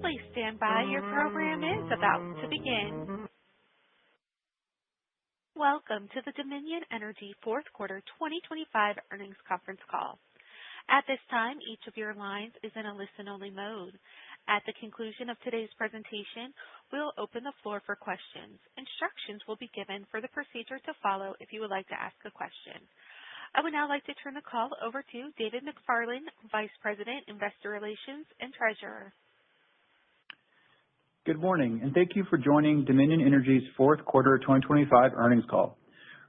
Please stand by. Your program is about to begin. Welcome to the Dominion Energy Fourth Quarter 2025 Earnings Conference Call. At this time, each of your lines is in a listen-only mode. At the conclusion of today's presentation, we'll open the floor for questions. Instructions will be given for the procedure to follow if you would like to ask a question. I would now like to turn the call over to David McFarland, Vice President, Investor Relations and Treasurer. Good morning, and thank you for joining Dominion Energy's Fourth Quarter 2025 Earnings Call.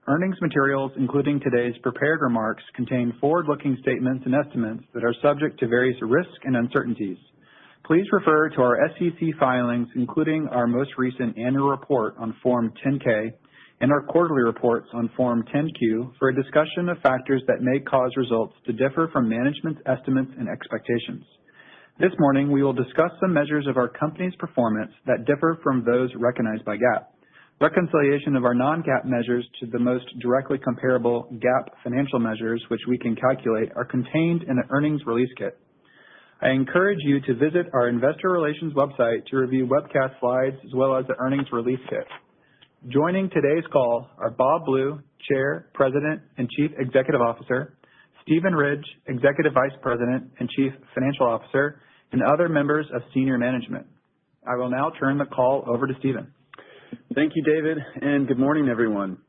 Earnings materials, including today's prepared remarks, contain forward-looking statements and estimates that are subject to various risks and uncertainties. Please refer to our SEC filings, including our most recent annual report on Form 10-K and our quarterly reports on Form 10-Q for a discussion of factors that may cause results to differ from management's estimates and expectations. This morning, we will discuss some measures of our company's performance that differ from those recognized by GAAP. Reconciliation of our non-GAAP measures to the most directly comparable GAAP financial measures which we can calculate are contained in the earnings release kit. I encourage you to visit our investor relations website to review webcast slides as well as the earnings release kit. Joining today's call are Bob Blue, Chair, President, and Chief Executive Officer, Stephen Ridge, Executive Vice President and Chief Financial Officer, and other members of senior management. I will now turn the call over to Stephen. Thank you, David, and good morning, everyone.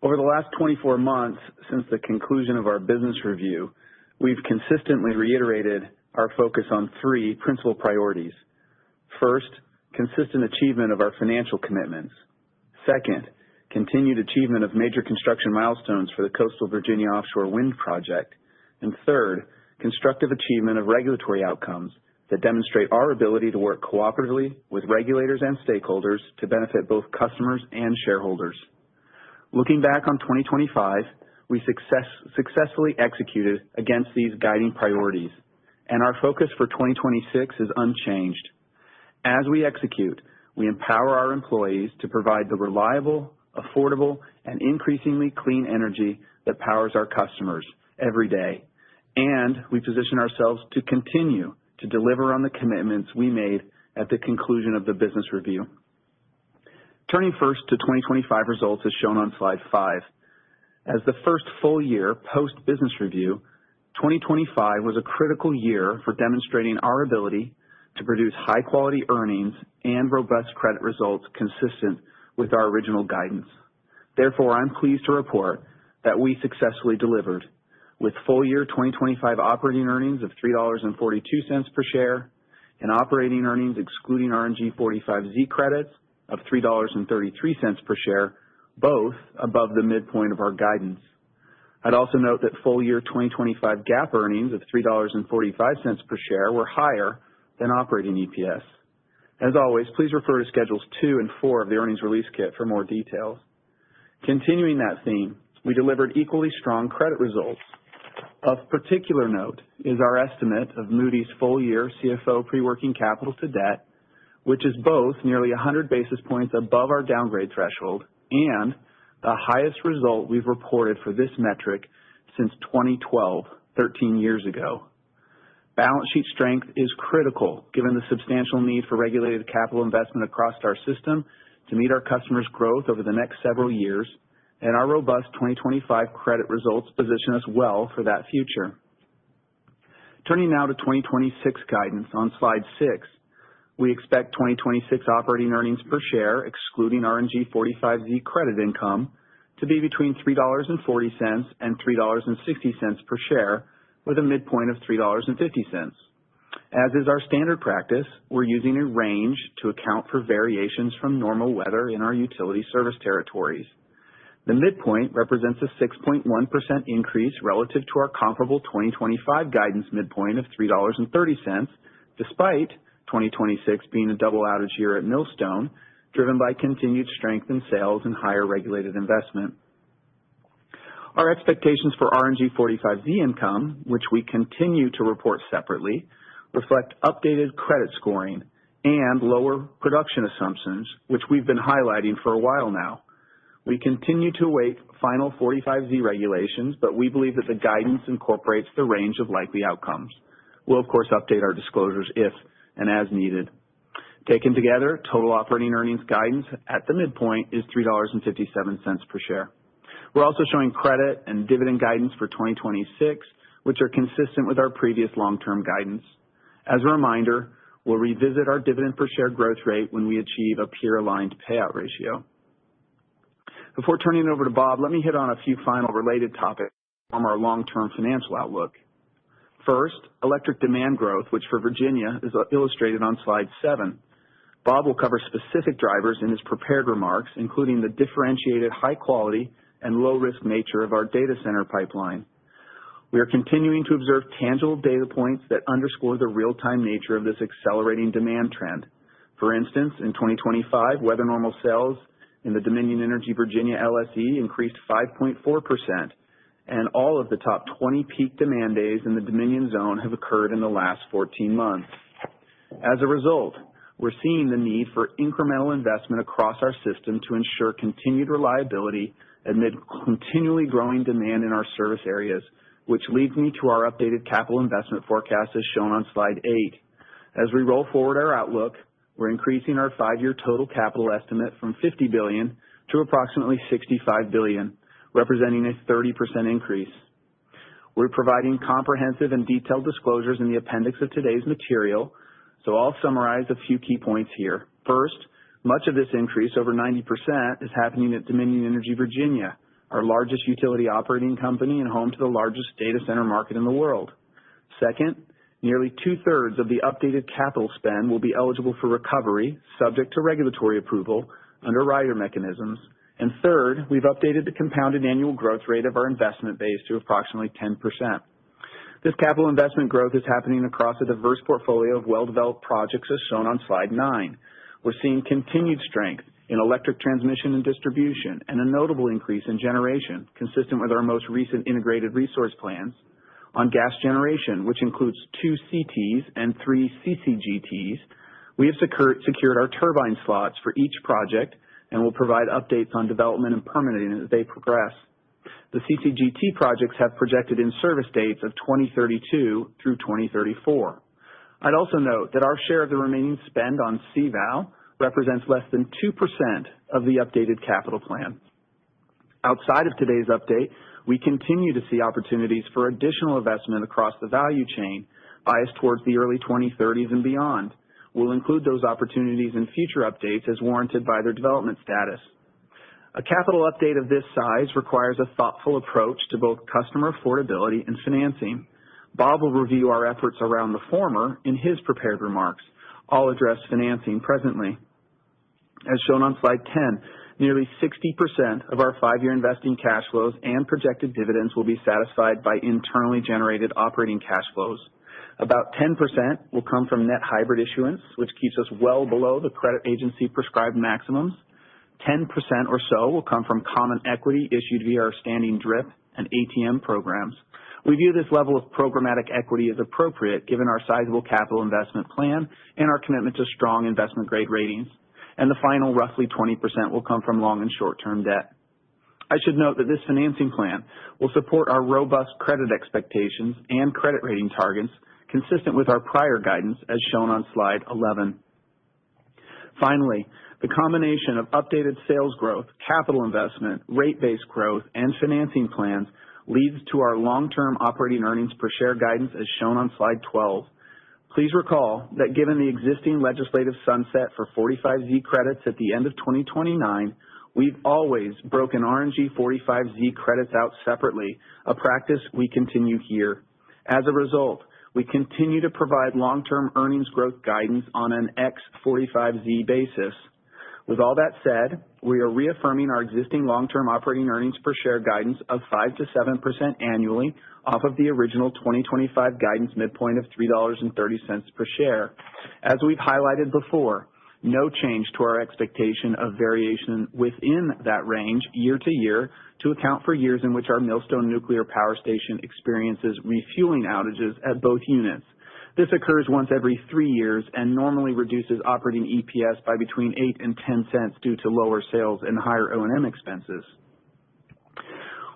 Over the last 24 months since the conclusion of our business review, we've consistently reiterated our focus on three principal priorities. First, consistent achievement of our financial commitments. Second, continued achievement of major construction milestones for the Coastal Virginia Offshore Wind Project. And third, constructive achievement of regulatory outcomes that demonstrate our ability to work cooperatively with regulators and stakeholders to benefit both customers and shareholders. Looking back on 2025, we successfully executed against these guiding priorities, and our focus for 2026 is unchanged. As we execute, we empower our employees to provide the reliable, affordable, and increasingly clean energy that powers our customers every day. And we position ourselves to continue to deliver on the commitments we made at the conclusion of the business review. Turning first to 2025 results as shown on slide 5. As the first full year post-business review, 2025 was a critical year for demonstrating our ability to produce high-quality earnings and robust credit results consistent with our original guidance. Therefore, I'm pleased to report that we successfully delivered, with full-year 2025 operating earnings of $3.42 per share and operating earnings excluding RNG 45Z credits of $3.33 per share, both above the midpoint of our guidance. I'd also note that full-year 2025 GAAP earnings of $3.45 per share were higher than operating EPS. As always, please refer to Schedules 2 and 4 of the earnings release kit for more details. Continuing that theme, we delivered equally strong credit results. Of particular note is our estimate of Moody's full-year CFO pre-working capital to debt, which is both nearly 100 basis points above our downgrade threshold and the highest result we've reported for this metric since 2012, 13 years ago. Balance sheet strength is critical given the substantial need for regulated capital investment across our system to meet our customers' growth over the next several years, and our robust 2025 credit results position us well for that future. Turning now to 2026 guidance on slide 6, we expect 2026 operating earnings per share, excluding RNG 45Z credit income, to be between $3.40 and $3.60 per share, with a midpoint of $3.50. As is our standard practice, we're using a range to account for variations from normal weather in our utility service territories. The midpoint represents a 6.1% increase relative to our comparable 2025 guidance midpoint of $3.30, despite 2026 being a double outage year at Millstone, driven by continued strength in sales and higher regulated investment. Our expectations for RNG 45Z income, which we continue to report separately, reflect updated credit scoring and lower production assumptions, which we've been highlighting for a while now. We continue to await final 45Z regulations, but we believe that the guidance incorporates the range of likely outcomes. We'll, of course, update our disclosures if and as needed. Taken together, total operating earnings guidance at the midpoint is $3.57 per share. We're also showing credit and dividend guidance for 2026, which are consistent with our previous long-term guidance. As a reminder, we'll revisit our dividend per share growth rate when we achieve a peer-aligned payout ratio. Before turning it over to Bob, let me hit on a few final related topics from our long-term financial outlook. First, electric demand growth, which for Virginia is illustrated on slide 7. Bob will cover specific drivers in his prepared remarks, including the differentiated high-quality and low-risk nature of our data center pipeline. We are continuing to observe tangible data points that underscore the real-time nature of this accelerating demand trend. For instance, in 2025, weather normal sales in the Dominion Energy Virginia LSE increased 5.4%, and all of the top 20 peak demand days in the Dominion zone have occurred in the last 14 months. As a result, we're seeing the need for incremental investment across our system to ensure continued reliability amid continually growing demand in our service areas, which leads me to our updated capital investment forecast as shown on slide 8. As we roll forward our outlook, we're increasing our 5-year total capital estimate from $50 billion to approximately $65 billion, representing a 30% increase. We're providing comprehensive and detailed disclosures in the appendix of today's material, so I'll summarize a few key points here. First, much of this increase, over 90%, is happening at Dominion Energy Virginia, our largest utility operating company and home to the largest data center market in the world. Second, nearly 2/3 of the updated capital spend will be eligible for recovery, subject to regulatory approval under rider mechanisms. And third, we've updated the compounded annual growth rate of our investment base to approximately 10%. This capital investment growth is happening across a diverse portfolio of well-developed projects as shown on slide 9. We're seeing continued strength in electric transmission and distribution and a notable increase in generation, consistent with our most recent integrated resource plans. On gas generation, which includes 2 CTs and 3 CCGTs, we have secured our turbine slots for each project and will provide updates on development and permitting as they progress. The CCGT projects have projected in-service dates of 2032 through 2034. I'd also note that our share of the remaining spend on CVOW represents less than 2% of the updated capital plan. Outside of today's update, we continue to see opportunities for additional investment across the value chain, biased towards the early 2030s and beyond. We'll include those opportunities in future updates as warranted by their development status. A capital update of this size requires a thoughtful approach to both customer affordability and financing. Bob will review our efforts around the former in his prepared remarks. I'll address financing presently. As shown on slide 10, nearly 60% of our 5-year investing cash flows and projected dividends will be satisfied by internally generated operating cash flows. About 10% will come from net hybrid issuance, which keeps us well below the credit agency prescribed maximums. 10% or so will come from common equity issued via our standing DRIP and ATM programs. We view this level of programmatic equity as appropriate given our sizable capital investment plan and our commitment to strong investment grade ratings. And the final roughly 20% will come from long and short-term debt. I should note that this financing plan will support our robust credit expectations and credit rating targets consistent with our prior guidance as shown on slide 11. Finally, the combination of updated sales growth, capital investment, rate-based growth, and financing plans leads to our long-term operating earnings per share guidance as shown on slide 12. Please recall that given the existing legislative sunset for 45Z credits at the end of 2029, we've always broken RNG 45Z credits out separately, a practice we continue here. As a result, we continue to provide long-term earnings growth guidance on an ex-45Z basis. With all that said, we are reaffirming our existing long-term operating earnings per share guidance of 5 to 7% annually off of the original 2025 guidance midpoint of $3.30 per share. As we've highlighted before, no change to our expectation of variation within that range year to year to account for years in which our Millstone Nuclear Power Station experiences refueling outages at both units. This occurs once every 3 years and normally reduces operating EPS by between 8 and 10 cents due to lower sales and higher O&M expenses.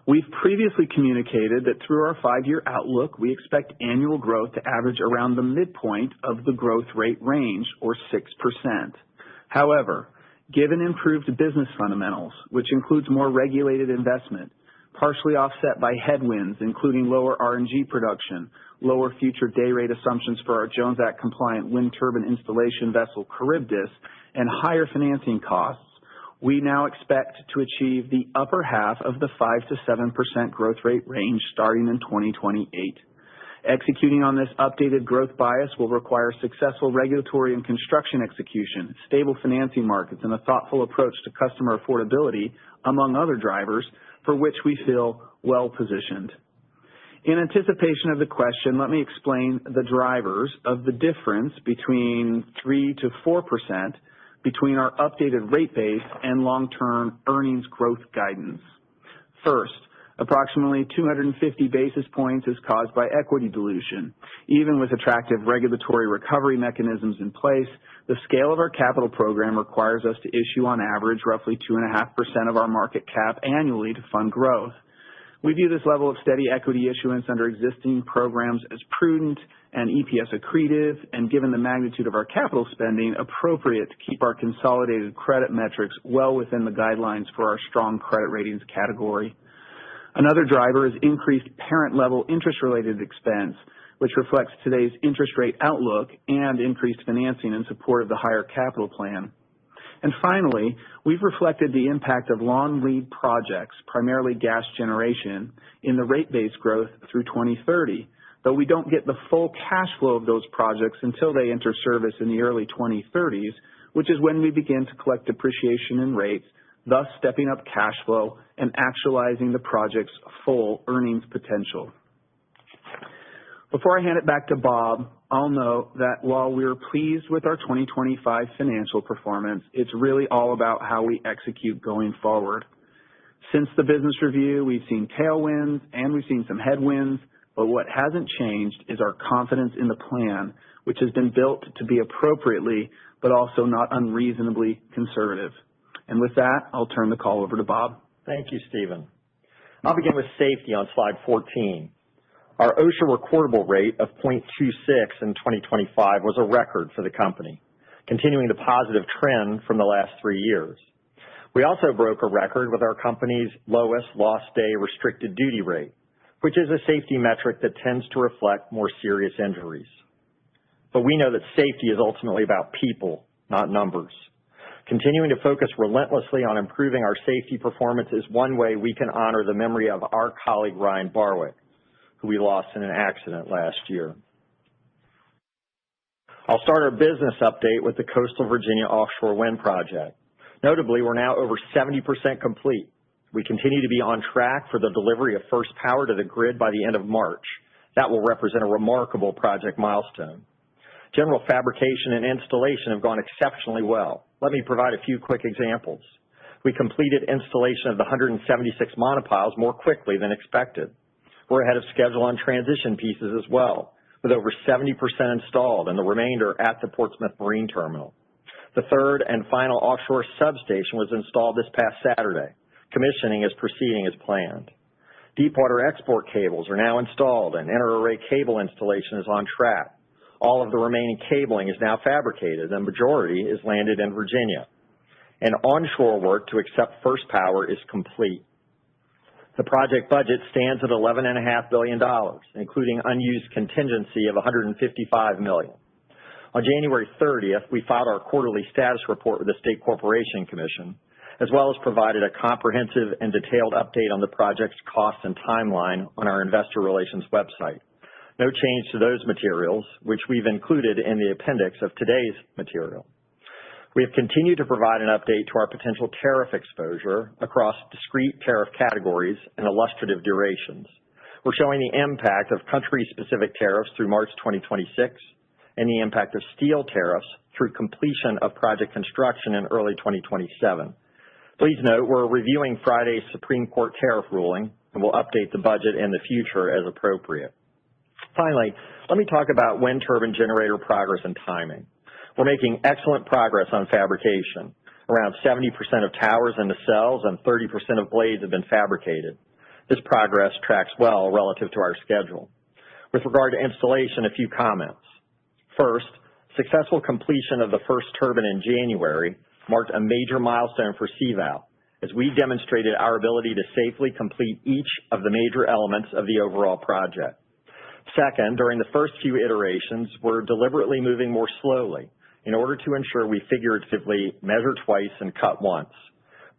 We've previously communicated that through our 5-year outlook, we expect annual growth to average around the midpoint of the growth rate range, or 6%. However, given improved business fundamentals, which includes more regulated investment, partially offset by headwinds, including lower RNG production, lower future day rate assumptions for our Jones Act-compliant wind turbine installation vessel Charybdis, and higher financing costs, we now expect to achieve the upper half of the 5 to 7% growth rate range starting in 2028. Executing on this updated growth bias will require successful regulatory and construction execution, stable financing markets, and a thoughtful approach to customer affordability, among other drivers, for which we feel well positioned. In anticipation of the question, let me explain the drivers of the difference between 3 to 4% between our updated rate base and long-term earnings growth guidance. First, approximately 250 basis points is caused by equity dilution. Even with attractive regulatory recovery mechanisms in place, the scale of our capital program requires us to issue on average roughly 2.5% of our market cap annually to fund growth. We view this level of steady equity issuance under existing programs as prudent and EPS accretive, and given the magnitude of our capital spending, appropriate to keep our consolidated credit metrics well within the guidelines for our strong credit ratings category. Another driver is increased parent-level interest-related expense, which reflects today's interest rate outlook and increased financing in support of the higher capital plan. And finally, we've reflected the impact of long lead projects, primarily gas generation, in the rate base growth through 2030, though we don't get the full cash flow of those projects until they enter service in the early 2030s, which is when we begin to collect depreciation and rates, thus stepping up cash flow and actualizing the project's full earnings potential. Before I hand it back to Bob, I'll note that while we're pleased with our 2025 financial performance, it's really all about how we execute going forward. Since the business review, we've seen tailwinds and we've seen some headwinds, but what hasn't changed is our confidence in the plan, which has been built to be appropriately, but also not unreasonably conservative. And with that, I'll turn the call over to Bob. Thank you, Stephen. I'll begin with safety on slide 14. Our OSHA recordable rate of 0.26 in 2025 was a record for the company, continuing the positive trend from the last 3 years. We also broke a record with our company's lowest lost day restricted duty rate, which is a safety metric that tends to reflect more serious injuries. But we know that safety is ultimately about people, not numbers. Continuing to focus relentlessly on improving our safety performance is one way we can honor the memory of our colleague Ryan Barwick, who we lost in an accident last year. I'll start our business update with the Coastal Virginia offshore wind project. Notably, we're now over 70% complete. We continue to be on track for the delivery of first power to the grid by the end of March. That will represent a remarkable project milestone. General fabrication and installation have gone exceptionally well. Let me provide a few quick examples. We completed installation of the 176 monopiles more quickly than expected. We're ahead of schedule on transition pieces as well, with over 70% installed and the remainder at the Portsmouth Marine Terminal. The third and final offshore substation was installed this past Saturday. Commissioning is proceeding as planned. Deepwater export cables are now installed and inter-array cable installation is on track. All of the remaining cabling is now fabricated and the majority is landed in Virginia. And onshore work to accept first power is complete. The project budget stands at $11.5 billion, including unused contingency of $155 million. On January 30th, we filed our quarterly status report with the State Corporation Commission, as well as provided a comprehensive and detailed update on the project's cost and timeline on our investor relations website. No change to those materials, which we've included in the appendix of today's material. We have continued to provide an update to our potential tariff exposure across discrete tariff categories and illustrative durations. We're showing the impact of country-specific tariffs through March 2026 and the impact of steel tariffs through completion of project construction in early 2027. Please note we're reviewing Friday's Supreme Court tariff ruling and will update the budget in the future as appropriate. Finally, let me talk about wind turbine generator progress and timing. We're making excellent progress on fabrication. Around 70% of towers and nacelles and 30% of blades have been fabricated. This progress tracks well relative to our schedule. With regard to installation, a few comments. First, successful completion of the first turbine in January marked a major milestone for CVOW as we demonstrated our ability to safely complete each of the major elements of the overall project. Second, during the first few iterations, we're deliberately moving more slowly in order to ensure we figuratively measure twice and cut once.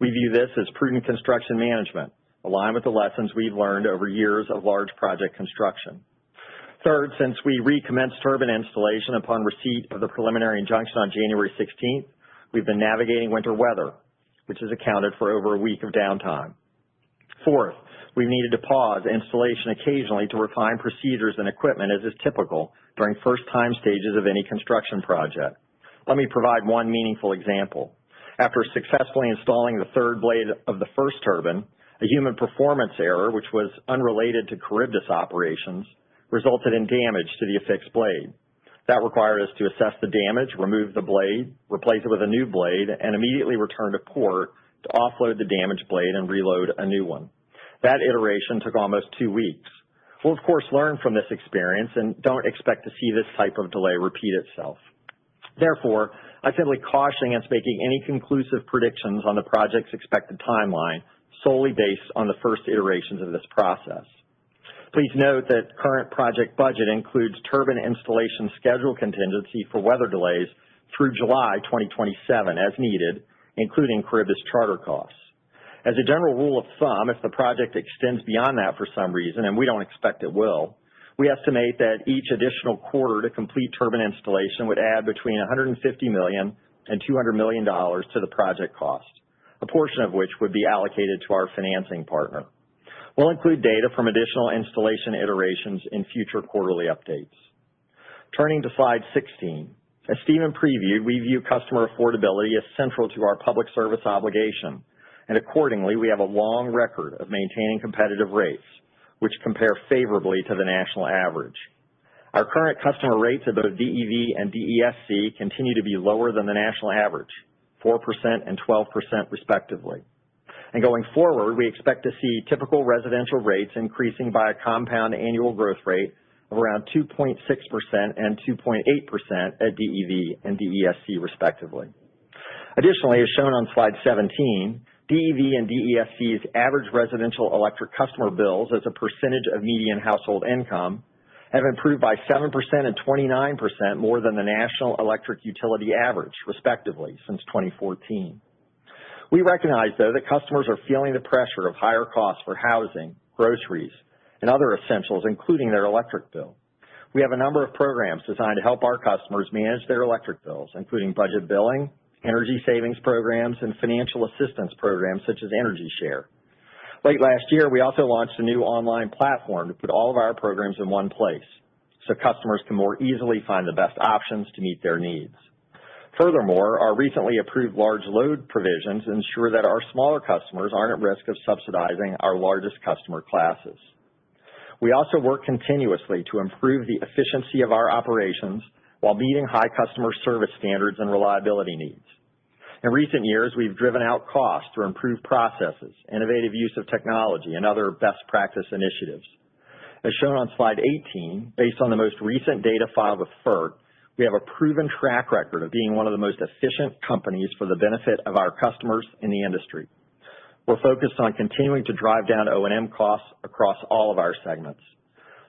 We view this as prudent construction management, aligned with the lessons we've learned over years of large project construction. Third, since we recommenced turbine installation upon receipt of the preliminary injunction on January 16th, we've been navigating winter weather, which has accounted for over a week of downtime. Fourth, we've needed to pause installation occasionally to refine procedures and equipment as is typical during first-time stages of any construction project. Let me provide one meaningful example. After successfully installing the third blade of the first turbine, a human performance error, which was unrelated to Charybdis operations, resulted in damage to the affixed blade. That required us to assess the damage, remove the blade, replace it with a new blade, and immediately return to port to offload the damaged blade and reload a new one. That iteration took almost 2 weeks. We'll, of course, learn from this experience and don't expect to see this type of delay repeat itself. Therefore, I simply caution against making any conclusive predictions on the project's expected timeline solely based on the first iterations of this process. Please note that current project budget includes turbine installation schedule contingency for weather delays through July 2027 as needed, including Charybdis charter costs. As a general rule of thumb, if the project extends beyond that for some reason, and we don't expect it will, we estimate that each additional quarter to complete turbine installation would add between $150 million and $200 million to the project cost, a portion of which would be allocated to our financing partner. We'll include data from additional installation iterations in future quarterly updates. Turning to slide 16, as Stephen previewed, we view customer affordability as central to our public service obligation, and accordingly, we have a long record of maintaining competitive rates, which compare favorably to the national average. Our current customer rates at both DEV and DESC continue to be lower than the national average, 4% and 12% respectively. And going forward, we expect to see typical residential rates increasing by a compound annual growth rate of around 2.6% and 2.8% at DEV and DESC respectively. Additionally, as shown on slide 17, DEV and DESC's average residential electric customer bills as a percentage of median household income have improved by 7% and 29% more than the national electric utility average, respectively, since 2014. We recognize, though, that customers are feeling the pressure of higher costs for housing, groceries, and other essentials, including their electric bill. We have a number of programs designed to help our customers manage their electric bills, including budget billing, energy savings programs, and financial assistance programs such as Energy Share. Late last year, we also launched a new online platform to put all of our programs in one place so customers can more easily find the best options to meet their needs. Furthermore, our recently approved large load provisions ensure that our smaller customers aren't at risk of subsidizing our largest customer classes. We also work continuously to improve the efficiency of our operations while meeting high customer service standards and reliability needs. In recent years, we've driven out costs through improved processes, innovative use of technology, and other best practice initiatives. As shown on slide 18, based on the most recent data filed with FERC, we have a proven track record of being one of the most efficient companies for the benefit of our customers in the industry. We're focused on continuing to drive down O&M costs across all of our segments.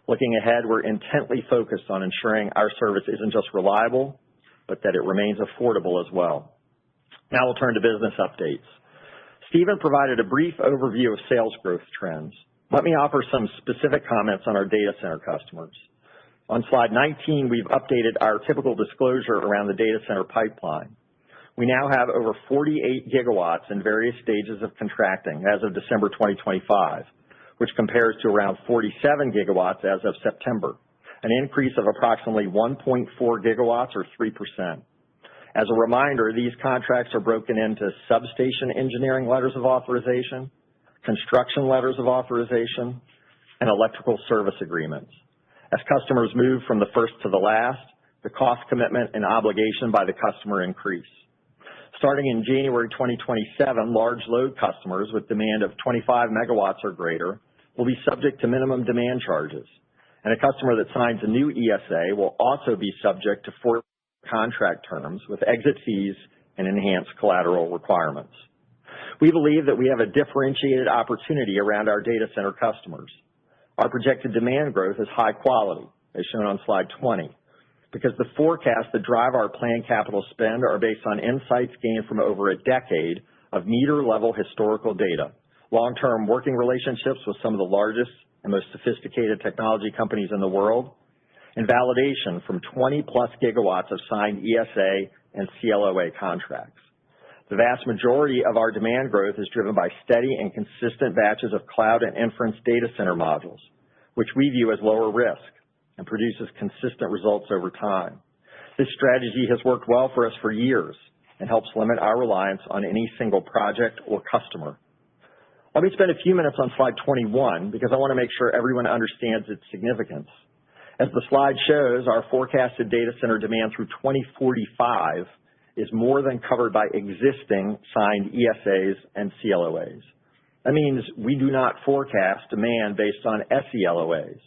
Looking ahead, we're intently focused on ensuring our service isn't just reliable, but that it remains affordable as well. Now we'll turn to business updates. Stephen provided a brief overview of sales growth trends. Let me offer some specific comments on our data center customers. On slide 19, we've updated our typical disclosure around the data center pipeline. We now have over 48 gigawatts in various stages of contracting as of December 2025, which compares to around 47 gigawatts as of September, an increase of approximately 1.4 gigawatts or 3%. As a reminder, these contracts are broken into substation engineering letters of authorization, construction letters of authorization, and electrical service agreements. As customers move from the first to the last, the cost commitment and obligation by the customer increase. Starting in January 2027, large load customers with demand of 25 megawatts or greater will be subject to minimum demand charges, and a customer that signs a new ESA will also be subject to 4 contract terms with exit fees and enhanced collateral requirements. We believe that we have a differentiated opportunity around our data center customers. Our projected demand growth is high quality, as shown on slide 20, because the forecasts that drive our planned capital spend are based on insights gained from over a decade of meter-level historical data, long-term working relationships with some of the largest and most sophisticated technology companies in the world, and validation from 20-plus gigawatts of signed ESA and CLOA contracts. The vast majority of our demand growth is driven by steady and consistent batches of cloud and inference data center modules, which we view as lower risk and produces consistent results over time. This strategy has worked well for us for years and helps limit our reliance on any single project or customer. Let me spend a few minutes on slide 21 because I want to make sure everyone understands its significance. As the slide shows, our forecasted data center demand through 2045 is more than covered by existing signed ESAs and CLOAs. That means we do not forecast demand based on SELOAs.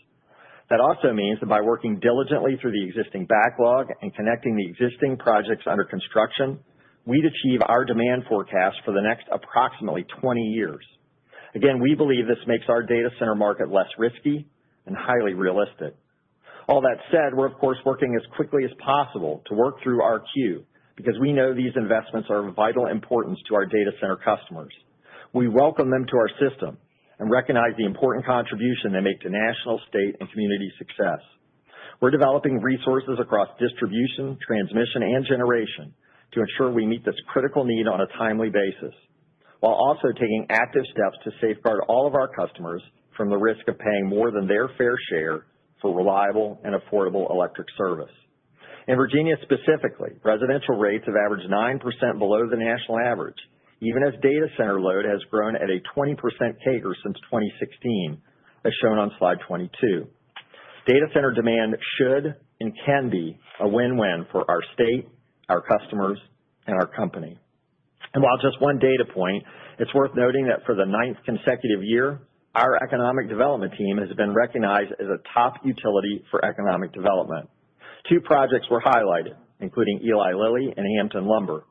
That also means that by working diligently through the existing backlog and connecting the existing projects under construction, we'd achieve our demand forecast for the next approximately 20 years. Again, we believe this makes our data center market less risky and highly realistic. All that said, we're of course working as quickly as possible to work through our queue because we know these investments are of vital importance to our data center customers. We welcome them to our system and recognize the important contribution they make to national, state, and community success. We're developing resources across distribution, transmission, and generation to ensure we meet this critical need on a timely basis, while also taking active steps to safeguard all of our customers from the risk of paying more than their fair share for reliable and affordable electric service. In Virginia specifically, residential rates have averaged 9% below the national average, even as data center load has grown at a 20% CAGR since 2016, as shown on slide 22. Data center demand should and can be a win-win for our state, our customers, and our company. And while just one data point, it's worth noting that for the 9th consecutive year, our economic development team has been recognized as a top utility for economic development. 2 projects were highlighted, including Eli Lilly and Hampton Lumber.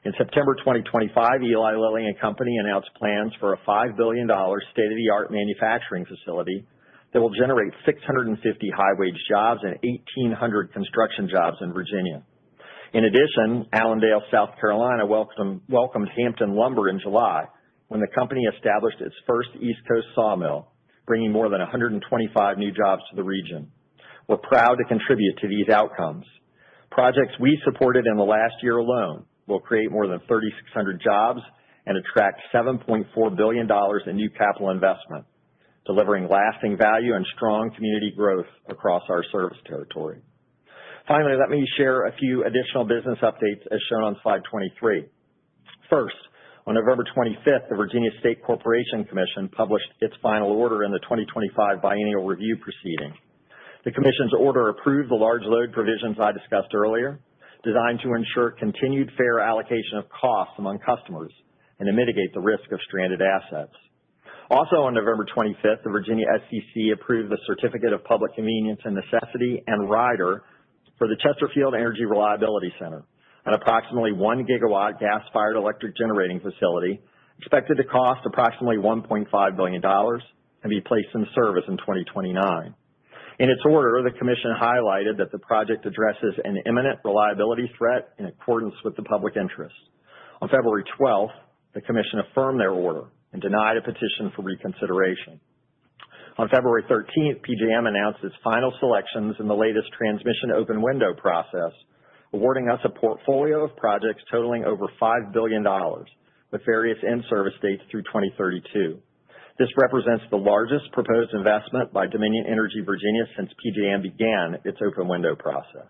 In September 2025, Eli Lilly and Company announced plans for a $5 billion state-of-the-art manufacturing facility that will generate 650 high-wage jobs and 1,800 construction jobs in Virginia. In addition, Allendale, South Carolina welcomed Hampton Lumber in July when the company established its first East Coast sawmill, bringing more than 125 new jobs to the region. We're proud to contribute to these outcomes. Projects we supported in the last year alone will create more than 3,600 jobs and attract $7.4 billion in new capital investment, delivering lasting value and strong community growth across our service territory. Finally, let me share a few additional business updates as shown on slide 23. First, on November 25th, the Virginia State Corporation Commission published its final order in the 2025 biennial review proceeding. The Commission's order approved the large load provisions I discussed earlier, designed to ensure continued fair allocation of costs among customers and to mitigate the risk of stranded assets. Also on November 25th, the Virginia SCC approved the Certificate of Public Convenience and Necessity and rider for the Chesterfield Energy Reliability Center, an approximately 1 gigawatt gas-fired electric generating facility expected to cost approximately $1.5 billion and be placed in service in 2029. In its order, the Commission highlighted that the project addresses an imminent reliability threat in accordance with the public interest. On February 12th, the Commission affirmed their order and denied a petition for reconsideration. On February 13th, PJM announced its final selections in the latest transmission open window process, awarding us a portfolio of projects totaling over $5 billion with various in-service dates through 2032. This represents the largest proposed investment by Dominion Energy Virginia since PJM began its open window process.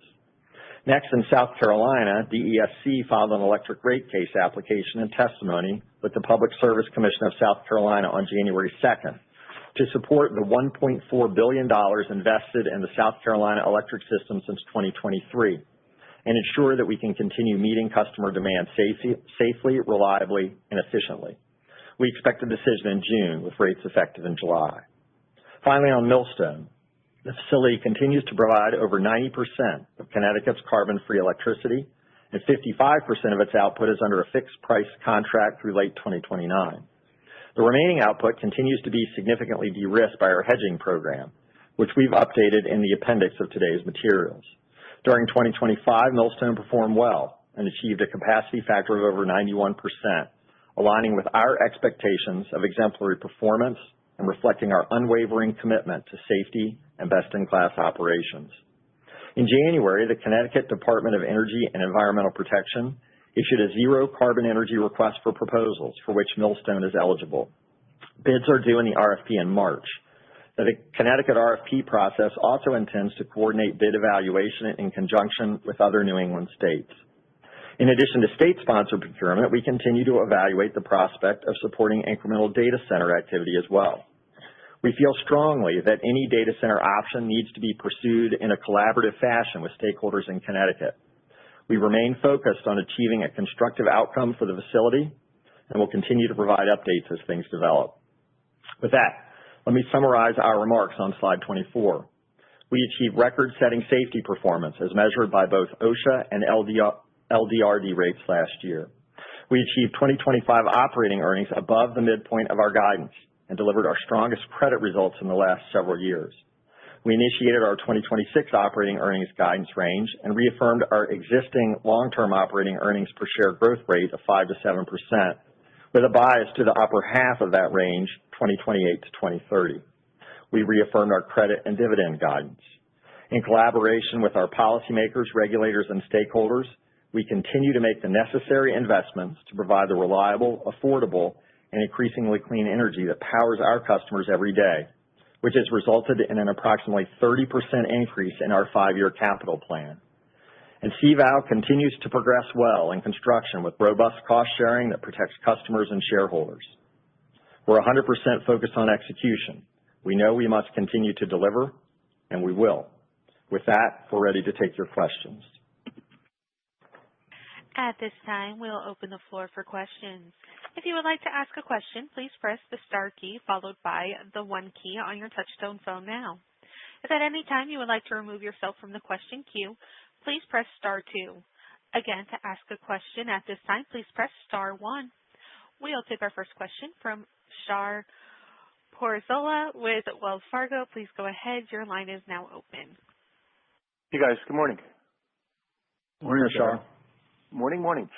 Next, in South Carolina, DESC filed an electric rate case application and testimony with the Public Service Commission of South Carolina on January 2nd to support the $1.4 billion invested in the South Carolina electric system since 2023 and ensure that we can continue meeting customer demand safely, reliably, and efficiently. We expect a decision in June with rates effective in July. Finally, on Millstone, the facility continues to provide over 90% of Connecticut's carbon-free electricity, and 55% of its output is under a fixed-price contract through late 2029. The remaining output continues to be significantly de-risked by our hedging program, which we've updated in the appendix of today's materials. During 2025, Millstone performed well and achieved a capacity factor of over 91%, aligning with our expectations of exemplary performance and reflecting our unwavering commitment to safety and best-in-class operations. In January, the Connecticut Department of Energy and Environmental Protection issued a zero carbon energy request for proposals for which Millstone is eligible. Bids are due in the RFP in March. The Connecticut RFP process also intends to coordinate bid evaluation in conjunction with other New England states. In addition to state-sponsored procurement, we continue to evaluate the prospect of supporting incremental data center activity as well. We feel strongly that any data center option needs to be pursued in a collaborative fashion with stakeholders in Connecticut. We remain focused on achieving a constructive outcome for the facility and will continue to provide updates as things develop. With that, let me summarize our remarks on slide 24. We achieved record-setting safety performance as measured by both OSHA and LDRD rates last year. We achieved 2025 operating earnings above the midpoint of our guidance and delivered our strongest credit results in the last several years. We initiated our 2026 operating earnings guidance range and reaffirmed our existing long-term operating earnings per share growth rate of 5 to 7%, with a bias to the upper half of that range, 2028 to 2030. We reaffirmed our credit and dividend guidance. In collaboration with our policymakers, regulators, and stakeholders, we continue to make the necessary investments to provide the reliable, affordable, and increasingly clean energy that powers our customers every day, which has resulted in an approximately 30% increase in our 5-year capital plan. And CVOW continues to progress well in construction with robust cost sharing that protects customers and shareholders. We're 100% focused on execution. We know we must continue to deliver, and we will. With that, we're ready to take your questions. At this time, we'll open the floor for questions. If you would like to ask a question, please press the star key followed by the 1 key on your touch-tone phone now. If at any time you would like to remove yourself from the question queue, please press star 2. Again, to ask a question at this time, please press star 1. We'll take our first question from Shar Pourreza with Wells Fargo. Please go ahead. Your line is now open. Hey, guys. Good morning. Morning, Shar. Morning.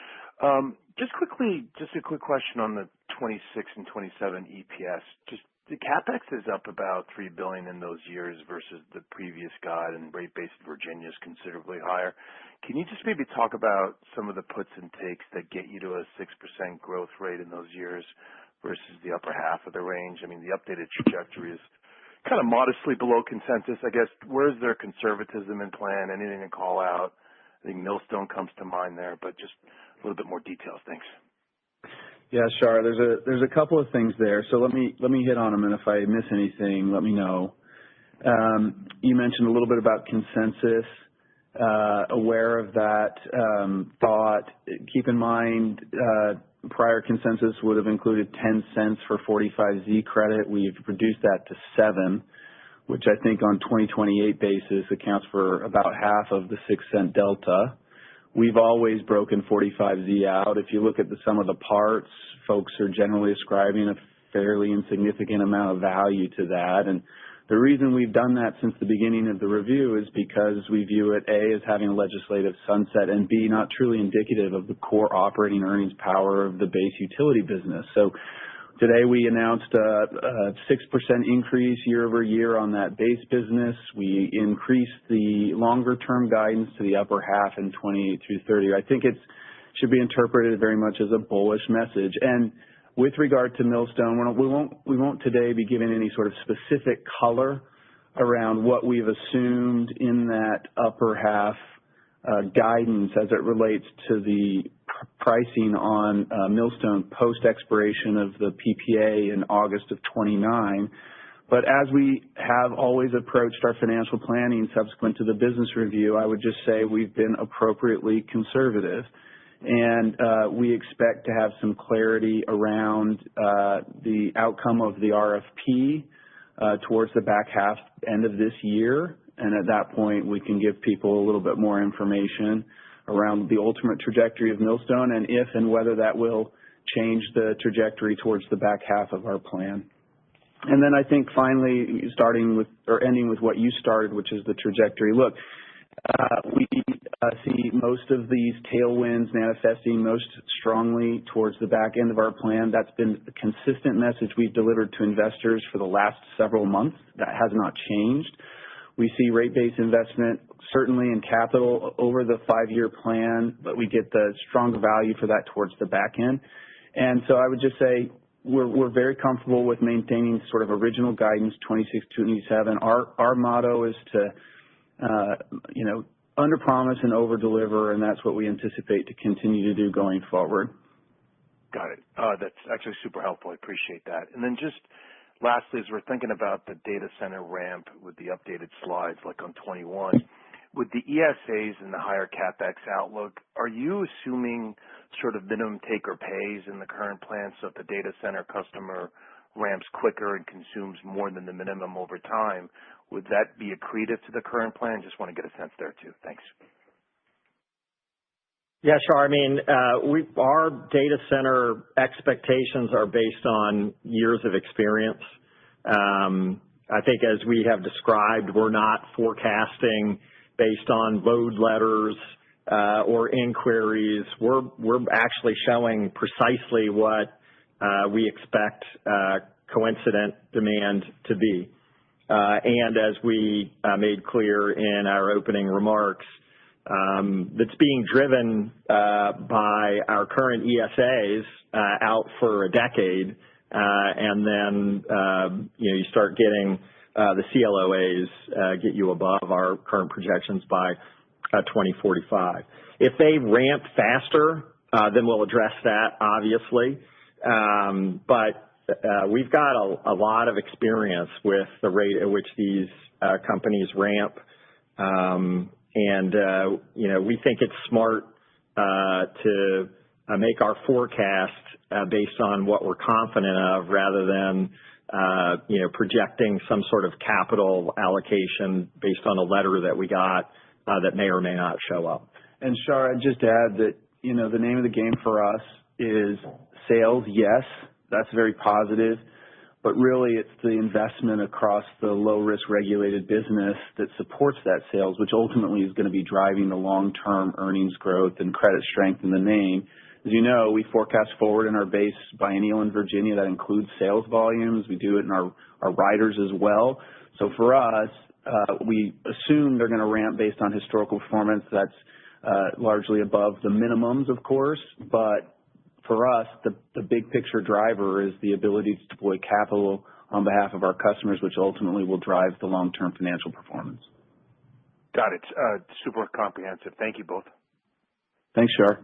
Just a quick question on the 26 and 27 EPS. Just the CapEx is up about $3 billion in those years versus the previous guide, and rate base in Virginia is considerably higher. Can you just maybe talk about some of the puts and takes that get you to a 6% growth rate in those years versus the upper half of the range? I mean, the updated trajectory is kind of modestly below consensus. I guess, where's their conservatism in plan? Anything to call out? I think Millstone comes to mind there, but just a little bit more details. Thanks. Yeah, Shar, there's a couple of things there. So let me hit on them, and if I miss anything, let me know. You mentioned a little bit about consensus. Aware of that thought. Keep in mind, prior consensus would have included 10 cents for 45Z credit. We've reduced that to 7, which I think on 2028 basis accounts for about half of the 6-cent delta. We've always broken 45Z out. If you look at the sum of the parts, folks are generally ascribing a fairly insignificant amount of value to that. And the reason we've done that since the beginning of the review is because we view it, A, as having a legislative sunset, and B, not truly indicative of the core operating earnings power of the base utility business. So today we announced a 6% increase year over year on that base business. We increased the longer-term guidance to the upper half in 28 through 30. I think it should be interpreted very much as a bullish message. And with regard to Millstone, we won't today be giving any sort of specific color around what we've assumed in that upper half guidance as it relates to the pricing on Millstone post-expiration of the PPA in August of 29. But as we have always approached our financial planning subsequent to the business review, I would just say we've been appropriately conservative. And we expect to have some clarity around the outcome of the RFP towards the back half, end of this year. And at that point, we can give people a little bit more information around the ultimate trajectory of Millstone and if and whether that will change the trajectory towards the back half of our plan. And then I think finally, ending with what you started, which is the trajectory. Look, we see most of these tailwinds manifesting most strongly towards the back end of our plan. That's been a consistent message we've delivered to investors for the last several months. That has not changed. We see rate-based investment certainly in capital over the 5-year plan, but we get the stronger value for that towards the back end. And so I would just say we're very comfortable with maintaining sort of original guidance 26-27. Our motto is to under-promise and over-deliver, and that's what we anticipate to continue to do going forward. Got it. That's actually super helpful. I appreciate that. And then just lastly, as we're thinking about the data center ramp with the updated slides, like on 21, with the ESAs and the higher CapEx outlook, are you assuming sort of minimum take or pays in the current plan so if the data center customer ramps quicker and consumes more than the minimum over time, would that be accretive to the current plan? Just want to get a sense there too. Thanks. Yeah, sure. I mean, our data center expectations are based on years of experience. I think as we have described, we're not forecasting based on load letters or inquiries. We're actually showing precisely what we expect coincident demand to be. And as we made clear in our opening remarks, that's being driven by our current ESAs out for a decade, and then you start getting the CLOAs get you above our current projections by 2045. If they ramp faster, then we'll address that, obviously. But we've got a lot of experience with the rate at which these companies ramp. And we think it's smart to make our forecast based on what we're confident of rather than, projecting some sort of capital allocation based on a letter that we got that may or may not show up. And Shar, I'd just add that, the name of the game for us is sales. Yes, that's very positive. But really, it's the investment across the low-risk regulated business that supports that sales, which ultimately is going to be driving the long-term earnings growth and credit strength in the name. As you know, we forecast forward in our base biennial in Virginia. That includes sales volumes. We do it in our riders as well. So for us, we assume they're going to ramp based on historical performance. That's largely above the minimums, of course, but for us, the big picture driver is the ability to deploy capital on behalf of our customers, which ultimately will drive the long-term financial performance. Got it. Super comprehensive. Thank you both. Thanks, Shar.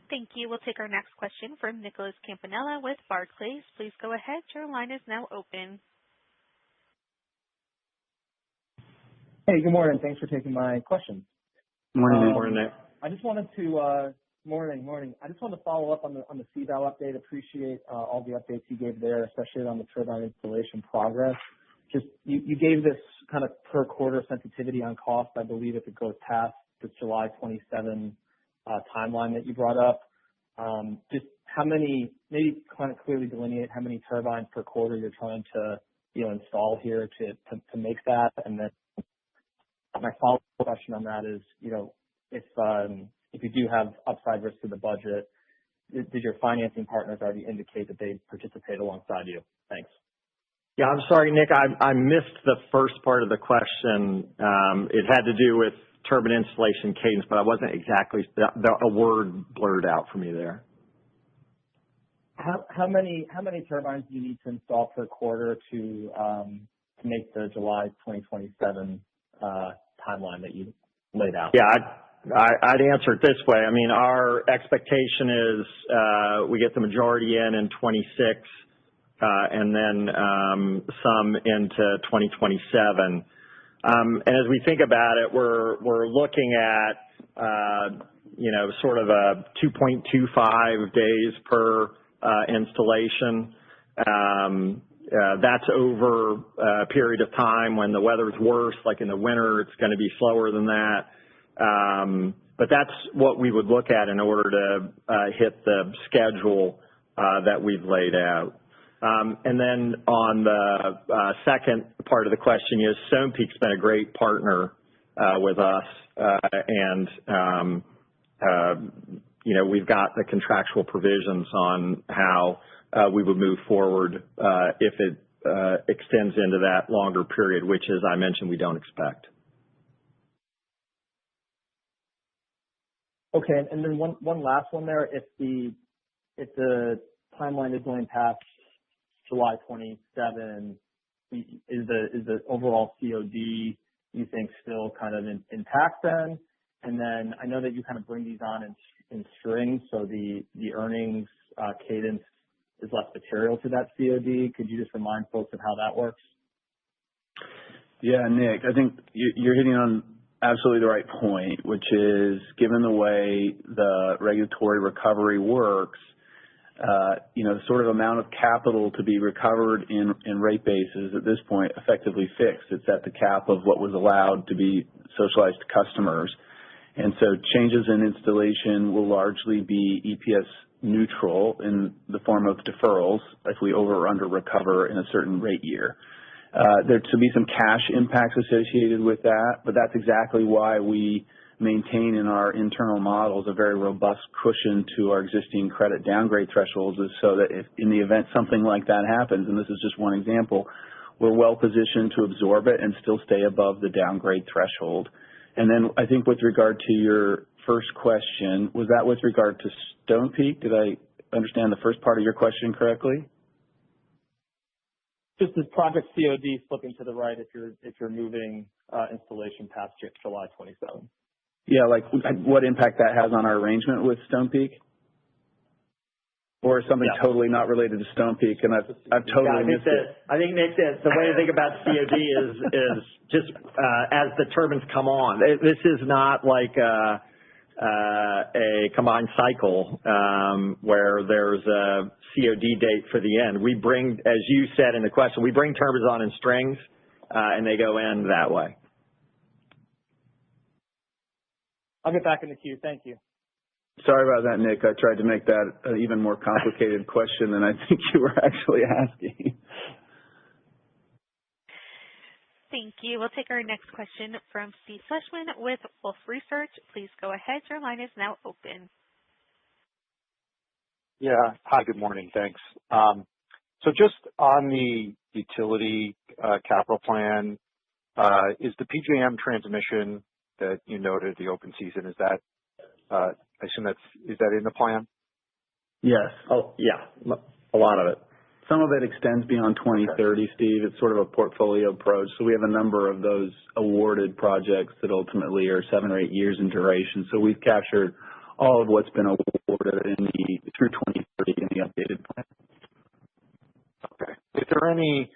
Thank you. We'll take our next question from Nicholas Campanella with Barclays. Please go ahead. Your line is now open. Hey, good morning. Thanks for taking my question. Morning, Nick. Morning, Nick. I just wanted to Morning. I just wanted to follow up on the CVAL update. Appreciate all the updates you gave there, especially on the turbine installation progress. Just you gave this kind of per quarter sensitivity on cost, I believe, if it goes past the July 27 timeline that you brought up. Just how many, maybe kind of clearly delineate how many turbines per quarter you're trying to install here to make that. And then my follow-up question on that is, if you do have upside risk to the budget, did your financing partners already indicate that they participate alongside you? Thanks. Yeah, I'm sorry, Nick. I missed the first part of the question. It had to do with turbine installation cadence, but I wasn't exactly a word blurred out for me there. How many turbines do you need to install per quarter to make the July 2027 timeline that you laid out? Yeah, I'd answer it this way. I mean, our expectation is we get the majority in 26, and then some into 2027. And as we think about it, we're looking at sort of a 2.25 days per installation. That's over a period of time. When the weather's worse, like in the winter, it's going to be slower than that. But that's what we would look at in order to hit the schedule that we've laid out. And then on the second part of the question is Stonepeak's been a great partner with us, and we've got the contractual provisions on how we would move forward if it extends into that longer period, which, as I mentioned, we don't expect. Okay, and then one last one there. If the timeline is going past July 27, is the overall COD, you think, still kind of intact then? And then I know that you kind of bring these on in strings, so the earnings cadence is less material to that COD. Could you just remind folks of how that works? Yeah, Nick, I think you're hitting on absolutely the right point, which is given the way the regulatory recovery works, the sort of amount of capital to be recovered in rate base is at this point effectively fixed. It's at the cap of what was allowed to be socialized to customers. And so changes in installation will largely be EPS neutral in the form of deferrals if we over or under recover in a certain rate year. There to be some cash impacts associated with that, but that's exactly why we maintain in our internal models a very robust cushion to our existing credit downgrade thresholds, is so that if in the event something like that happens, and this is just one example, we're well positioned to absorb it and still stay above the downgrade threshold. And then I think with regard to your first question, was that with regard to Stonepeak? Did I understand the first part of your question correctly? Just this project COD slipping to the right if you're moving installation past July 27. Yeah, like what impact that has on our arrangement with Stonepeak? Or something totally not related to Stonepeak, and I've totally missed it. I think, Nick, the way to think about COD is just as the turbines come on. This is not like a combined cycle where there's a COD date for the end. We bring, as you said in the question, we bring turbines on in strings, and they go in that way. I'll get back in the queue. Thank you. Sorry about that, Nick. I tried to make that an even more complicated question than I think you were actually asking. Thank you. We'll take our next question from Steve Fleishman with Wolfe Research. Please go ahead. Your line is now open. Yeah. Hi, good morning. Thanks. So just on the utility capital plan, is the PJM transmission that you noted, the open season, is that, I assume is that in the plan? Yes. Oh, yeah. A lot of it. Some of it extends beyond 2030, Steve. It's sort of a portfolio approach. So we have a number of those awarded projects that ultimately are 7 or 8 years in duration. So we've captured all of what's been awarded through 2030 in the updated plan. Okay. Is there any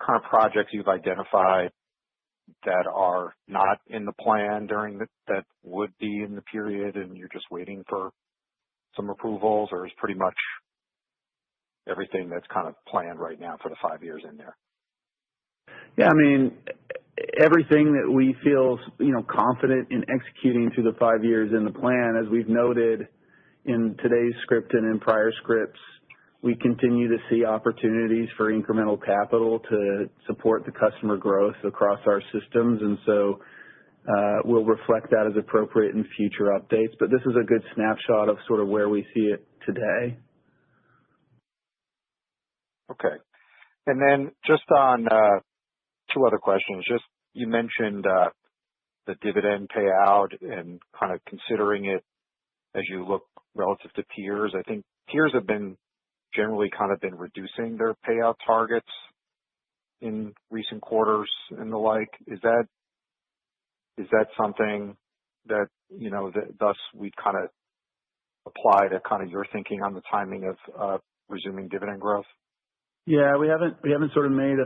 kind of projects you've identified that are not in the plan that would be in the period and you're just waiting for some approvals, or is pretty much everything that's kind of planned right now for the 5 years in there? Yeah, I mean, everything that we feel, confident in executing through the 5 years in the plan, as we've noted in today's script and in prior scripts, we continue to see opportunities for incremental capital to support the customer growth across our systems. And so we'll reflect that as appropriate in future updates. But this is a good snapshot of sort of where we see it today. Okay. And then just on 2 other questions. Just you mentioned the dividend payout and kind of considering it as you look relative to peers. I think peers have been generally kind of been reducing their payout targets in recent quarters and the like. Is that something that, that thus we'd kind of apply to kind of your thinking on the timing of resuming dividend growth? Yeah, we haven't sort of made a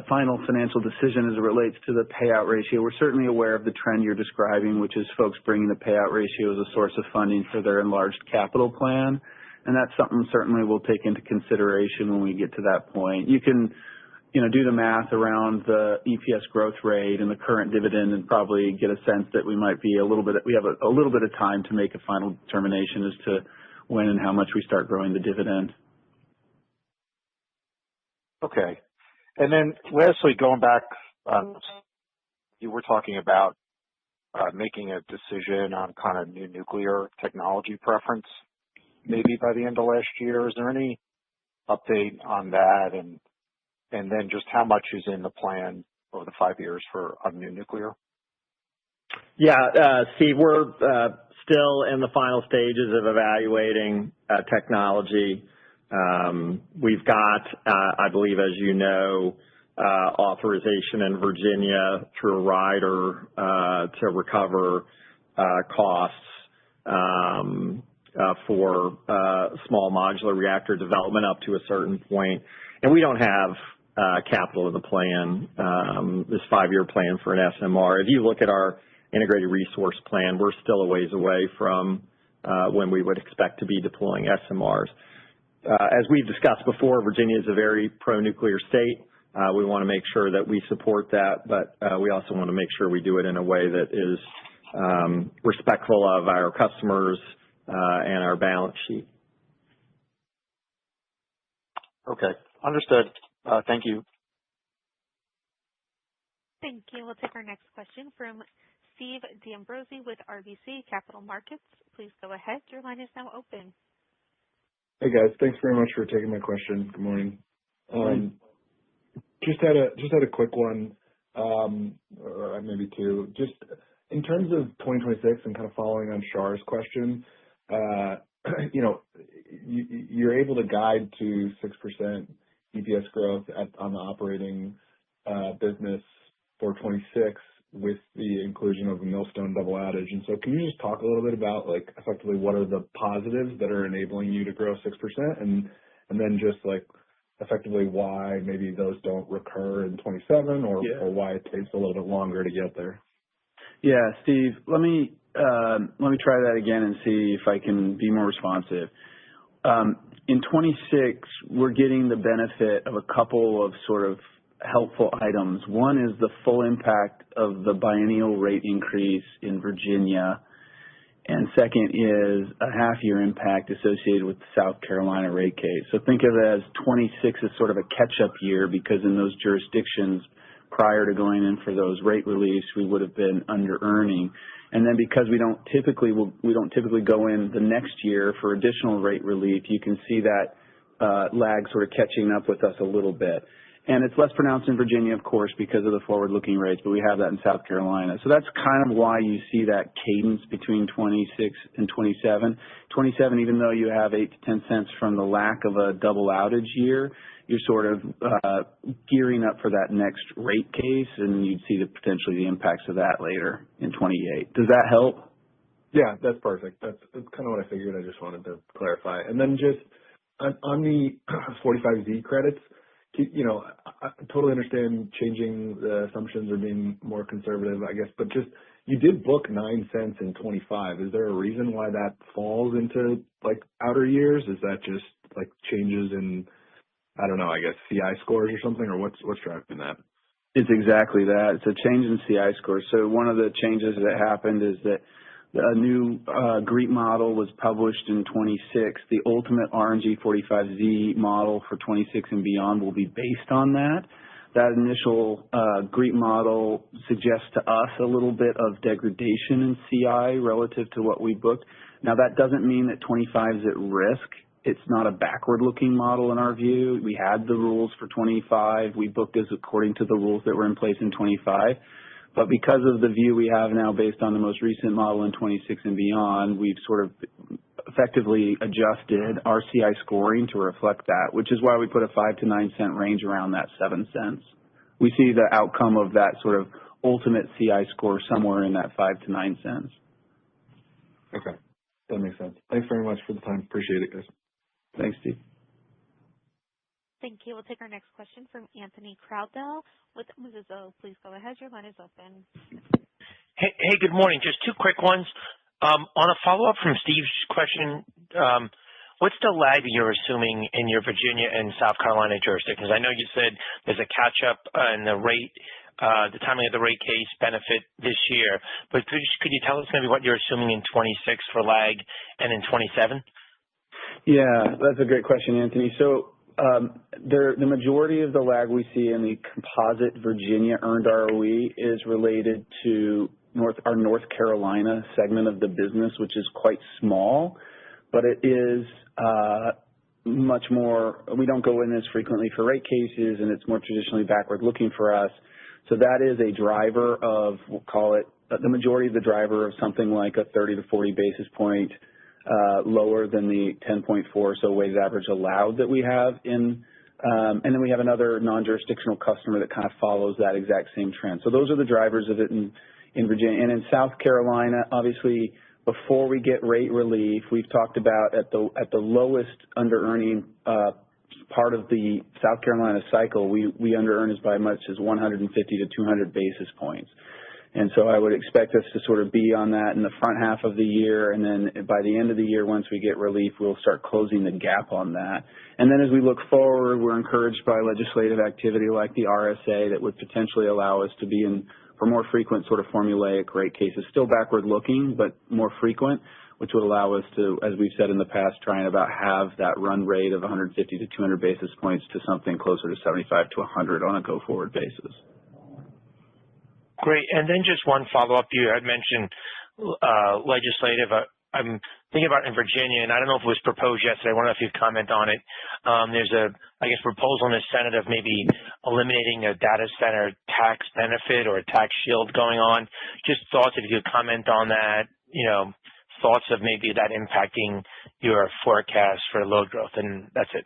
final financial decision as it relates to the payout ratio. We're certainly aware of the trend you're describing, which is folks bringing the payout ratio as a source of funding for their enlarged capital plan. and that's something certainly we'll take into consideration when we get to that point. You can, do the math around the EPS growth rate and the current dividend and probably get a sense that we have a little bit of time to make a final determination as to when and how much we start growing the dividend. Okay. And then lastly, going back, you were talking about making a decision on kind of new nuclear technology preference maybe by the end of last year. Is there any update on that? And then just how much is in the plan over the 5 years on new nuclear? Yeah, Steve, we're still in the final stages of evaluating technology. We've got, I believe, as you know, authorization in Virginia through a rider to recover costs for small modular reactor development up to a certain point. And we don't have capital in the plan, this 5-year plan for an SMR. If you look at our integrated resource plan, we're still a ways away from when we would expect to be deploying SMRs. As we've discussed before, Virginia is a very pro-nuclear state. We want to make sure that we support that, but we also want to make sure we do it in a way that is respectful of our customers and our balance sheet. Okay, understood. Thank you. Thank you. We'll take our next question from Steve D'Ambrosi with RBC Capital Markets. Please go ahead. Your line is now open. Hey guys, thanks very much for taking my question. Good morning. Just had a quick one, or maybe two. Just in terms of 2026 and kind of following on Shar's question, you're able to guide to 6% EPS growth on the operating business for 26 with the inclusion of a Millstone double outage. And so can you just talk a little bit about like effectively what are the positives that are enabling you to grow 6% and then just like effectively why maybe those don't recur in 27 or why it takes a little bit longer to get there? Yeah, Steve, let me try that again and see if I can be more responsive. In 26, we're getting the benefit of a couple of sort of helpful items. One is the full impact of the biennial rate increase in Virginia, and second is a half-year impact associated with the South Carolina rate case. So think of it as 26 as sort of a catch-up year because in those jurisdictions prior to going in for those rate reliefs, we would have been under-earning. And then because we don't typically go in the next year for additional rate relief, you can see that lag sort of catching up with us a little bit. And it's less pronounced in Virginia, of course, because of the forward-looking rates, but we have that in South Carolina. So that's kind of why you see that cadence between 26 and 27. 27, even though you have 8 to 10 cents from the lack of a double outage year, you're sort of gearing up for that next rate case, and you'd see potentially the impacts of that later in 28. Does that help? Yeah, that's perfect. That's kind of what I figured. I just wanted to clarify. And then just on the 45Z credits, I totally understand changing the assumptions or being more conservative, I guess, but just you did book 9 cents in 25. Is there a reason why that falls into like outer years? Is that just like changes in, I don't know, I guess CI scores or something, or what's driving that? It's exactly that. It's a change in CI scores. So one of the changes that happened is that a new GREET model was published in 26. The ultimate RNG 45Z model for 26 and beyond will be based on that. That initial GREET model suggests to us a little bit of degradation in CI relative to what we booked. Now, that doesn't mean that 25 is at risk. It's not a backward-looking model in our view. We had the rules for 25. We booked as according to the rules that were in place in 25. But because of the view we have now based on the most recent model in 26 and beyond, we've sort of effectively adjusted our CI scoring to reflect that, which is why we put a 5 to 9 cent range around that 7 cents. We see the outcome of that sort of ultimate CI score somewhere in that 5 to 9 cents. Okay, that makes sense. Thanks very much for the time. Appreciate it, guys. Thanks, Steve. Thank you. We'll take our next question from Anthony Crowdell with Mizuho. Please go ahead. Your line is open. Hey, good morning. Just two quick ones. On a follow-up from Steve's question, what's the lag you're assuming in your Virginia and South Carolina jurisdictions? I know you said there's a catch-up in the rate, the timing of the rate case benefit this year, but could you tell us maybe what you're assuming in 26 for lag and in 27? Yeah, that's a great question, Anthony. So the majority of the lag we see in the composite Virginia earned ROE is related to our North Carolina segment of the business, which is quite small, but it is much more. We don't go in this frequently for rate cases, and it's more traditionally backward looking for us. So that is a driver of, we'll call it, the majority of the driver of something like a 30 to 40 basis point lower than the 10.4 so weighted average allowed that we have in, and then we have another non-jurisdictional customer that kind of follows that exact same trend. So those are the drivers of it in Virginia. And in South Carolina, obviously, before we get rate relief, we've talked about at the lowest under-earning part of the South Carolina cycle, we under-earn as by much as 150 to 200 basis points. And so I would expect us to sort of be on that in the front half of the year, and then by the end of the year, once we get relief, we'll start closing the gap on that. And then as we look forward, we're encouraged by legislative activity like the RSA that would potentially allow us to be in for more frequent sort of formulaic rate cases, still backward looking, but more frequent, which would allow us to, as we've said in the past, try and about have that run rate of 150 to 200 basis points to something closer to 75 to 100 on a go-forward basis. Great. And then just one follow-up. You had mentioned legislative. I'm thinking about in Virginia, and I don't know if it was proposed yesterday. I wonder if you'd comment on it. There's proposal in the Senate of maybe eliminating a data center tax benefit or a tax shield going on. Just thoughts, if you could comment on that, thoughts of maybe that impacting your forecast for load growth, and that's it.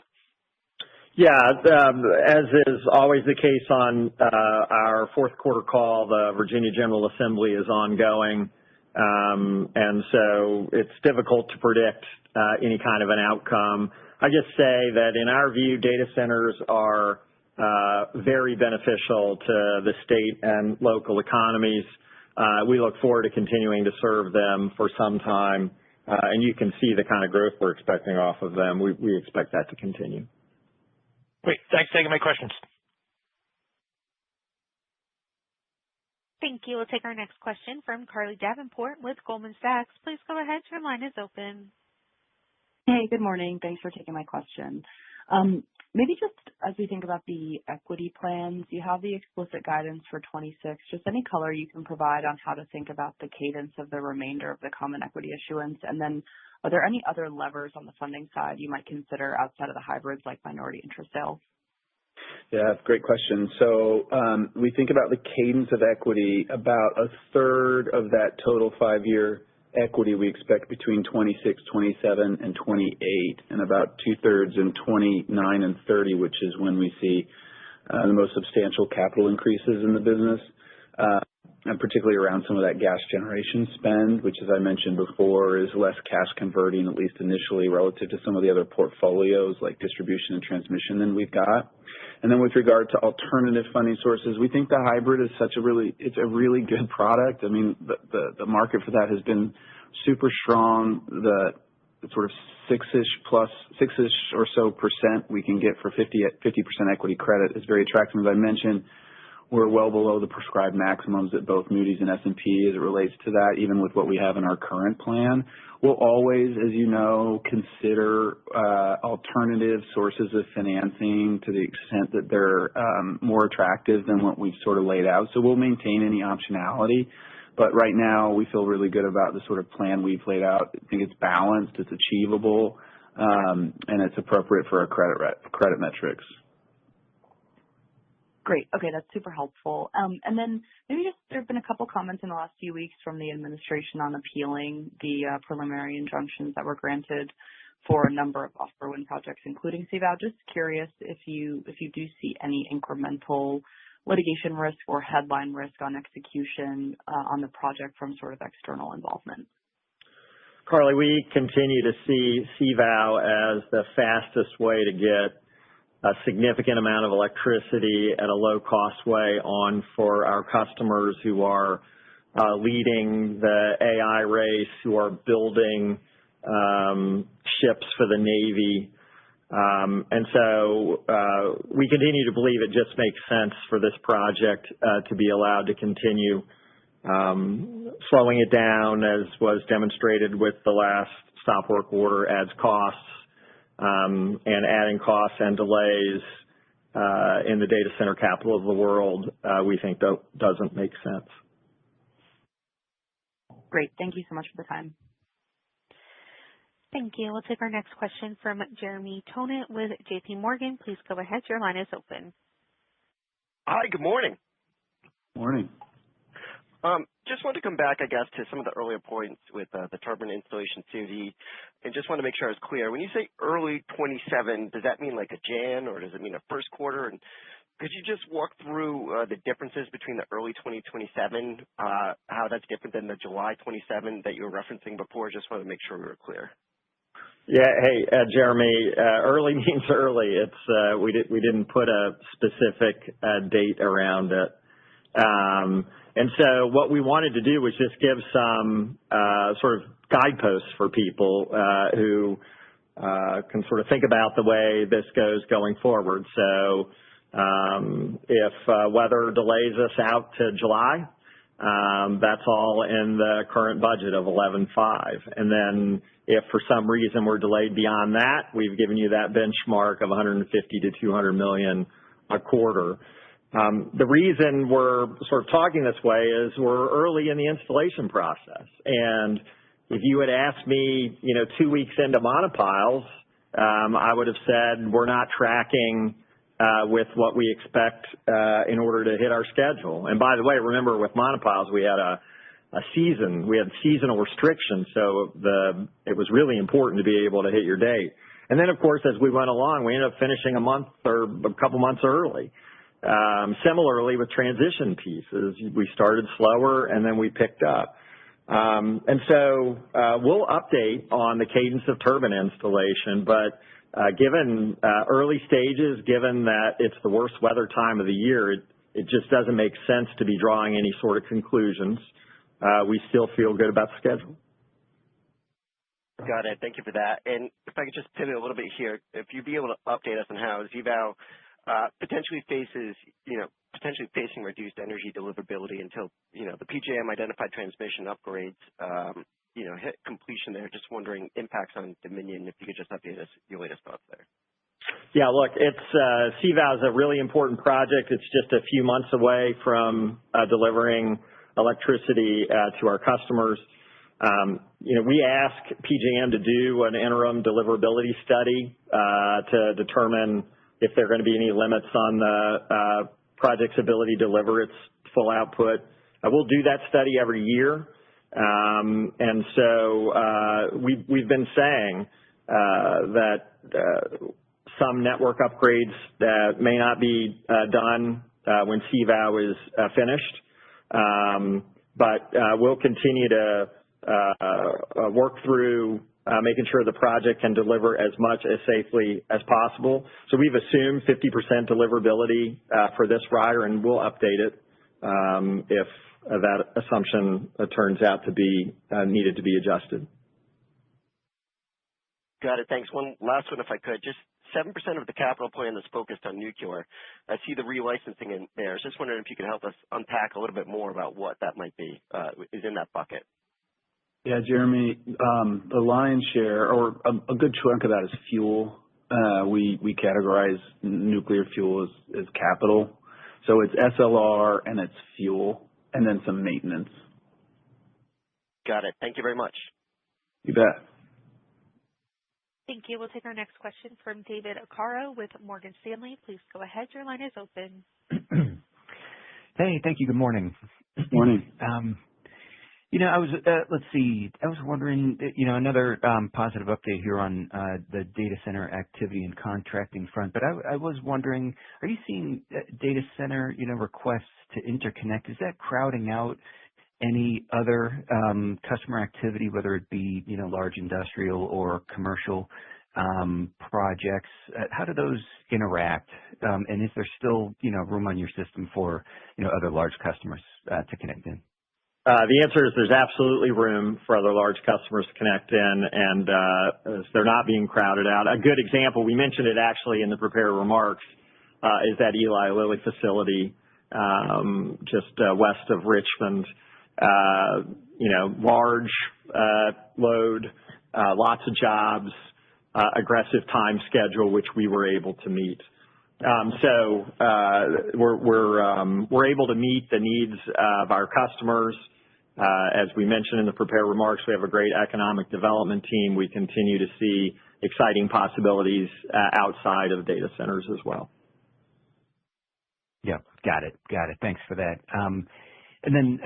Yeah, as is always the case on our fourth quarter call, the Virginia General Assembly is ongoing, and so it's difficult to predict any kind of an outcome. I just say that in our view, data centers are very beneficial to the state and local economies. We look forward to continuing to serve them for some time, and you can see the kind of growth we're expecting off of them. We expect that to continue. Great. Thanks for taking my questions. Thank you. We'll take our next question from Carly Davenport with Goldman Sachs. Please go ahead. Your line is open. Hey, good morning. Thanks for taking my question. Maybe just as we think about the equity plans, you have the explicit guidance for 26. Just any color you can provide on how to think about the cadence of the remainder of the common equity issuance, and then are there any other levers on the funding side you might consider outside of the hybrids like minority interest sales? Yeah, great question. So we think about the cadence of equity, about a third of that total 5-year equity we expect between 26, 27, and 28, and about two-thirds in 29 and 30, which is when we see the most substantial capital increases in the business, and particularly around some of that gas generation spend, which, as I mentioned before, is less cash converting, at least initially, relative to some of the other portfolios like distribution and transmission than we've got. And then with regard to alternative funding sources, we think the hybrid is it's a really good product. I mean, the market for that has been super strong. The sort of 6-ish or so percent we can get for 50% equity credit is very attractive. As I mentioned, we're well below the prescribed maximums at both Moody's and S&P as it relates to that, even with what we have in our current plan. We'll always, as you know, consider alternative sources of financing to the extent that they're more attractive than what we've sort of laid out. So we'll maintain any optionality. But right now, we feel really good about the sort of plan we've laid out. I think it's balanced, it's achievable, and it's appropriate for our credit metrics. Great. Okay, that's super helpful. And then maybe just there have been a couple comments in the last few weeks from the administration on appealing the preliminary injunctions that were granted for a number of offshore wind projects, including CVOW. Just curious if you do see any incremental litigation risk or headline risk on execution on the project from sort of external involvement. Carly, we continue to see CVOW as the fastest way to get a significant amount of electricity at a low-cost way on for our customers who are leading the AI race, who are building ships for the Navy. And so we continue to believe it just makes sense for this project to be allowed to continue. Slowing it down, as was demonstrated with the last stop work order, adds costs, and adding costs and delays in the data center capital of the world, we think doesn't make sense. Great. Thank you so much for the time. Thank you. We'll take our next question from Jeremy Tonet with J.P. Morgan. Please go ahead. Your line is open. Hi, good morning. Morning. Just wanted to come back, I guess, to some of the earlier points with the turbine installation COD, and just want to make sure I was clear. When you say early 27, does that mean like a Jan, or does it mean a first quarter? And could you just walk through the differences between the early 2027, how that's different than the July 27 that you were referencing before? Just wanted to make sure we were clear. Yeah. Hey, Jeremy, early means early. It's we didn't put a specific date around it. And so what we wanted to do was just give some sort of guideposts for people who can sort of think about the way this goes going forward. So if weather delays us out to July, that's all in the current budget of 11.5. And then if for some reason we're delayed beyond that, we've given you that benchmark of 150 to 200 million a quarter. The reason we're sort of talking this way is we're early in the installation process. And if you had asked me, 2 weeks into monopiles, I would have said we're not tracking with what we expect in order to hit our schedule. And by the way, remember with monopiles, we had a season. We had seasonal restrictions, so it was really important to be able to hit your date. And then, of course, as we went along, we ended up finishing a month or a couple months early. Similarly with transition pieces, we started slower and then we picked up. And so we'll update on the cadence of turbine installation, but given early stages, given that it's the worst weather time of the year, it just doesn't make sense to be drawing any sort of conclusions. We still feel good about the schedule. Got it. Thank you for that. And if I could just pivot a little bit here, if you'd be able to update us on how ZVAL potentially facing reduced energy deliverability until, the PJM identified transmission upgrades, hit completion there. Just wondering impacts on Dominion, if you could just update us your latest thoughts there. Yeah, look, CVAL is a really important project. It's just a few months away from delivering electricity to our customers. We ask PJM to do an interim deliverability study to determine if there are going to be any limits on the project's ability to deliver its full output. We'll do that study every year. And so we've been saying that some network upgrades that may not be done when CVAL is finished. But we'll continue to work through making sure the project can deliver as much as safely as possible. So we've assumed 50% deliverability for this rider, and we'll update it if that assumption turns out to be needed to be adjusted. Got it. Thanks. One last one, if I could. Just 7% of the capital plan is focused on nuclear. I see the relicensing in there. I was just wondering if you could help us unpack a little bit more about what that might be, is in that bucket. Yeah, Jeremy, the lion's share, or a good chunk of that is fuel. We categorize nuclear fuel as capital. So it's SLR and it's fuel, and then some maintenance. Got it. Thank you very much. You bet. Thank you. We'll take our next question from David Arcaro with Morgan Stanley. Please go ahead. Your line is open. Hey, thank you. Good morning. Morning. I was wondering, another positive update here on the data center activity and contracting front. But I was wondering, are you seeing data center, requests to interconnect? Is that crowding out any other customer activity, whether it be, large industrial or commercial projects? How do those interact? And is there still, room on your system for, other large customers to connect in? The answer is there's absolutely room for other large customers to connect in, and they're not being crowded out. A good example, we mentioned it actually in the prepared remarks, is that Eli Lilly facility just west of Richmond. Large load, lots of jobs, aggressive time schedule, which we were able to meet. So we're able to meet the needs of our customers. As we mentioned in the prepared remarks, we have a great economic development team. We continue to see exciting possibilities outside of data centers as well. Yeah, got it. Thanks for that. And then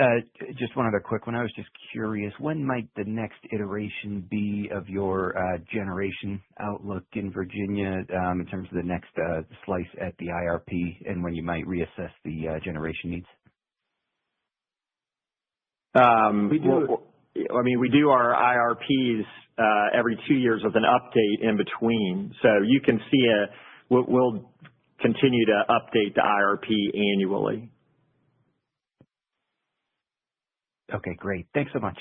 just one other quick one. I was just curious, when might the next iteration be of your generation outlook in Virginia in terms of the next slice at the IRP, and when you might reassess the generation needs? We do our IRPs every 2 years with an update in between. So you can see we'll continue to update the IRP annually. Okay, great. Thanks so much.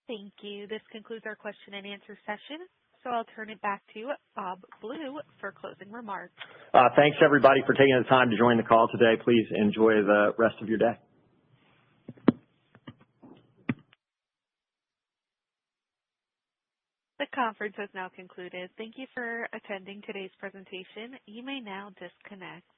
Thank you. This concludes our question and answer session. So I'll turn it back to Bob Blue for closing remarks. Thanks, everybody, for taking the time to join the call today. Please enjoy the rest of your day. The conference has now concluded. Thank you for attending today's presentation. You may now disconnect.